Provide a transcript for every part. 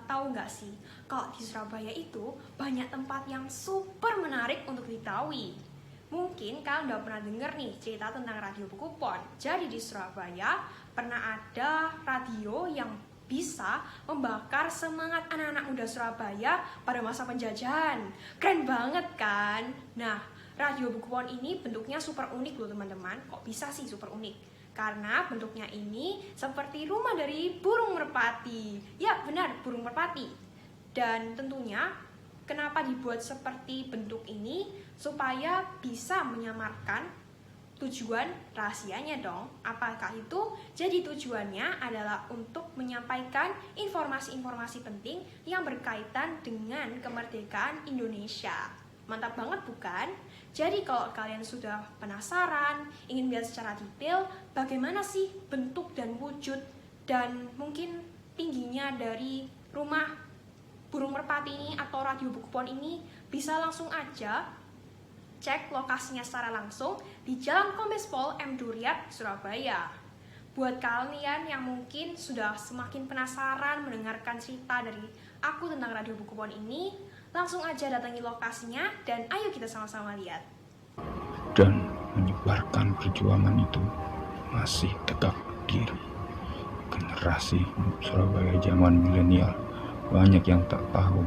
tahu nggak sih, kalau di Surabaya itu banyak tempat yang super menarik untuk diketahui. Mungkin kalian udah pernah denger nih cerita tentang Radio Bukupon. Jadi di Surabaya pernah ada radio yang bisa membakar semangat anak-anak muda Surabaya pada masa penjajahan. Keren banget kan? Nah, Radio Bukupon ini bentuknya super unik loh teman-teman. Kok bisa sih super unik? Karena bentuknya ini seperti rumah dari burung merpati. Ya benar, burung merpati. Dan tentunya kenapa dibuat seperti bentuk ini? Supaya bisa menyamarkan tujuan rahasianya dong. Apakah itu? Jadi tujuannya adalah untuk menyampaikan informasi-informasi penting yang berkaitan dengan kemerdekaan Indonesia. Mantap banget bukan? Jadi kalau kalian sudah penasaran, ingin lihat secara detail bagaimana sih bentuk dan wujud dan mungkin tingginya dari rumah burung merpati ini atau Radio Bukupon ini, bisa langsung aja cek lokasinya secara langsung di Jalan Kombes Pol M. Duryat, Surabaya. Buat kalian yang mungkin sudah semakin penasaran mendengarkan cerita dari aku tentang Radio Bukupon ini, langsung aja datangi lokasinya dan ayo kita sama-sama lihat. Dan menyebarkan perjuangan itu masih tegak berdiri. Generasi Surabaya zaman milenial banyak yang tak tahu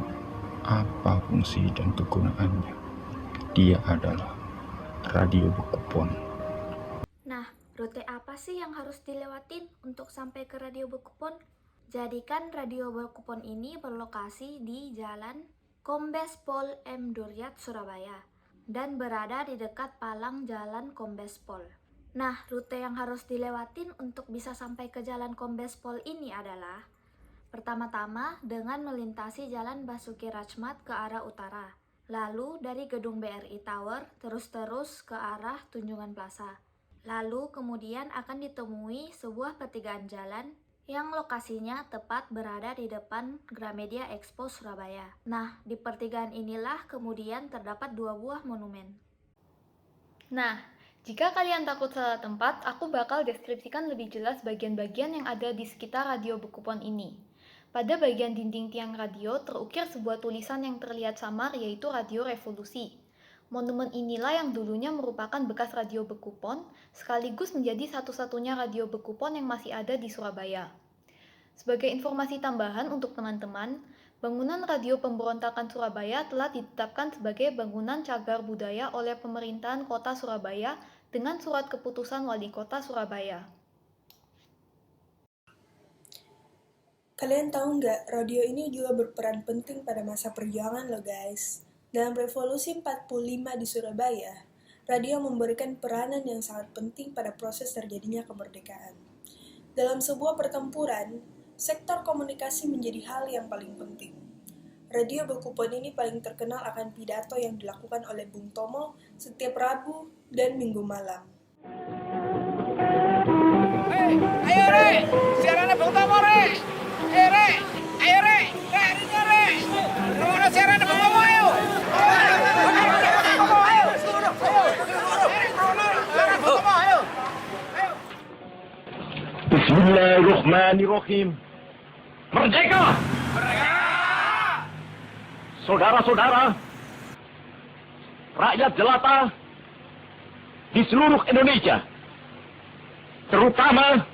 apa fungsi dan kegunaannya. Dia adalah Radio Bukupon. Nah, rute apa sih yang harus dilewatin untuk sampai ke Radio Bukupon? Jadikan Radio Bukupon ini berlokasi di Jalan Kombes Pol M. Duryat, Surabaya, dan berada di dekat palang Jalan Kombes Pol. Nah, rute yang harus dilewatin untuk bisa sampai ke Jalan Kombes Pol ini adalah pertama-tama dengan melintasi Jalan Basuki Rachmat ke arah utara, lalu dari gedung BRI Tower terus-terus ke arah Tunjungan Plaza. Lalu kemudian akan ditemui sebuah pertigaan jalan yang lokasinya tepat berada di depan Gramedia Expo Surabaya. Nah, di pertigaan inilah kemudian terdapat dua buah monumen. Nah, jika kalian takut salah tempat, aku bakal deskripsikan lebih jelas bagian-bagian yang ada di sekitar Radio Bukupon ini. Pada bagian dinding tiang radio terukir sebuah tulisan yang terlihat samar, yaitu Radio Revolusi. Monumen inilah yang dulunya merupakan bekas Radio Bukupon, sekaligus menjadi satu-satunya Radio Bukupon yang masih ada di Surabaya. Sebagai informasi tambahan untuk teman-teman, bangunan Radio Pemberontakan Surabaya telah ditetapkan sebagai bangunan cagar budaya oleh pemerintahan Kota Surabaya dengan surat keputusan Wali Kota Surabaya. Kalian tahu nggak, radio ini juga berperan penting pada masa perjuangan loh guys. Dalam Revolusi 45 di Surabaya, radio memberikan peranan yang sangat penting pada proses terjadinya kemerdekaan. Dalam sebuah pertempuran, sektor komunikasi menjadi hal yang paling penting. Radio Bukupon ini paling terkenal akan pidato yang dilakukan oleh Bung Tomo setiap Rabu dan Minggu malam. Hei, ayo re, siarannya Bung Tomo re. Re, ayo re, ini re. Rumahnya siarannya Bung Tomo ayo. Bismillahirrahmanirrahim. Merdeka! Merdeka! Saudara-saudara, rakyat jelata di seluruh Indonesia, terutama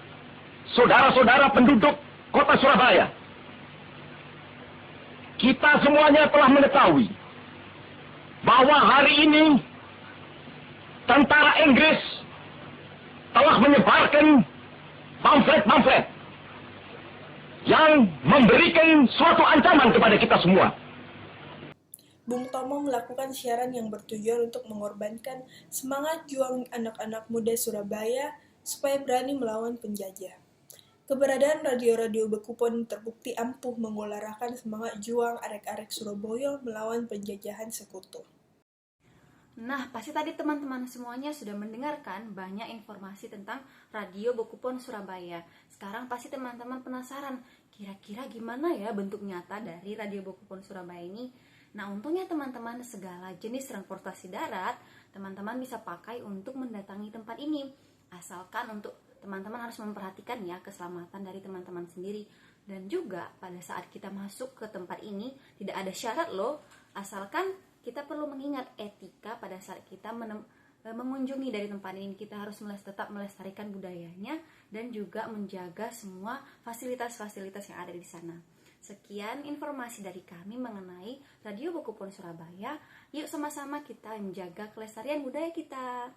saudara-saudara penduduk Kota Surabaya, kita semuanya telah mengetahui bahwa hari ini tentara Inggris telah menyebarkan pamflet-pamflet yang memberikan suatu ancaman kepada kita semua. Bung Tomo melakukan siaran yang bertujuan untuk mengorbankan semangat juang anak-anak muda Surabaya supaya berani melawan penjajah. Keberadaan radio-radio Bukupon terbukti ampuh menggelorakan semangat juang arek-arek Surabaya melawan penjajahan sekutu. Nah, pasti tadi teman-teman semuanya sudah mendengarkan banyak informasi tentang Radio Bukupon Surabaya. Sekarang pasti teman-teman penasaran, kira-kira gimana ya bentuk nyata dari Radio Bukupon Surabaya ini? Nah, untungnya teman-teman segala jenis transportasi darat, teman-teman bisa pakai untuk mendatangi tempat ini. Asalkan untuk teman-teman harus memperhatikan ya keselamatan dari teman-teman sendiri. Dan juga pada saat kita masuk ke tempat ini tidak ada syarat loh, asalkan kita perlu mengingat etika pada saat kita mengunjungi dari tempat ini. Kita harus tetap melestarikan budayanya dan juga menjaga semua fasilitas-fasilitas yang ada di sana. Sekian informasi dari kami mengenai Radio Bokupon Surabaya. Yuk sama-sama kita menjaga kelestarian budaya kita.